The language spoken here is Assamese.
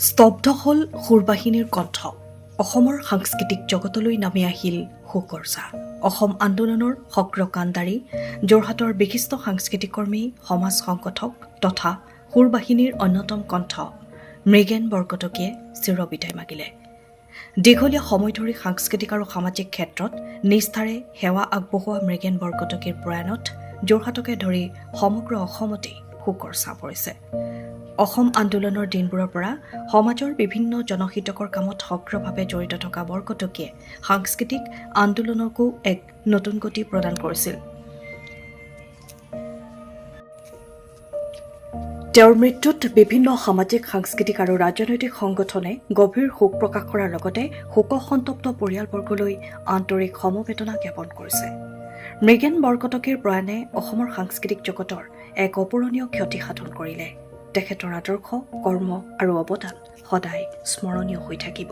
স্তব্ধ হ'ল সুৰবাহিনীৰ কণ্ঠ। অসমৰ সাংস্কৃতিক জগতলৈ নামি আহিল শোকৰ ছাঁ। অসম আন্দোলনৰ সক্ৰিয় কাণ্ডাৰী, যোৰহাটৰ বিশিষ্ট সাংস্কৃতিক কৰ্মী, সমাজ সংগঠক তথা সুৰবাহিনীৰ অন্যতম কণ্ঠ মৃগেন বৰকটকীয়ে চিৰবিদায় মাগিলে। দীঘলীয়া সময় ধৰি সাংস্কৃতিক আৰু সামাজিক ক্ষেত্ৰত নিষ্ঠাৰে সেৱা আগবঢ়োৱা মৃগেন বৰকটকীৰ প্ৰয়াণত যোৰহাটকে ধৰি সমগ্ৰ অসমতেই শোকৰ ছাঁ পৰিছে। অসম আন্দোলনৰ দিনবোৰৰ পৰা সমাজৰ বিভিন্ন জনহিতকৰ কামত সক্ৰিয়ভাৱে জড়িত থকা বৰকটকীয়ে সাংস্কৃতিক আন্দোলনকো এক নতুন গতি প্ৰদান কৰিছিল। তেওঁৰ মৃত্যুত বিভিন্ন সামাজিক, সাংস্কৃতিক আৰু ৰাজনৈতিক সংগঠনে গভীৰ শোক প্ৰকাশ কৰাৰ লগতে শোকসন্তপ্ত পৰিয়ালবৰ্গলৈ আন্তৰিক সমবেদনা জ্ঞাপন কৰিছে। মৃগেন বৰকটকীৰ প্ৰয়াণে অসমৰ সাংস্কৃতিক জগতৰ এক অপূৰণীয় ক্ষতি সাধন কৰিলে। তেখেতৰ আদৰ্শ, কৰ্ম আৰু অৱদান সদায় স্মৰণীয় হৈ থাকিব।